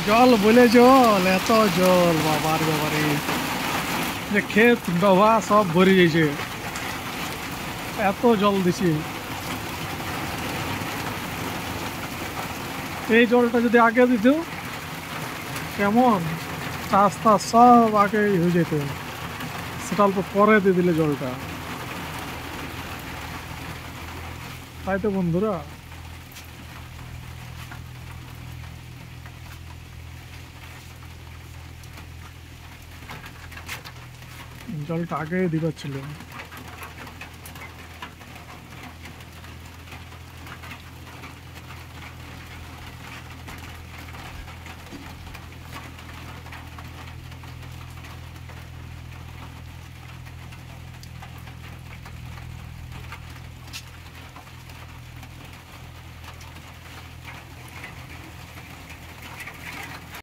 জল বলে জল, এত জল বাবার বাবারে, যে ক্ষেত ডোবা সব ভরে গেছে, এত জল দিছি। এই জলটা যদি আগে দিত কেমন, চাষ টাস সব আগে হয়ে যেত, সেটা অল্প পরে দিয়ে দিলে জলটা, তাই তো বন্ধুরা। জলটা আগে দিবার ছিল।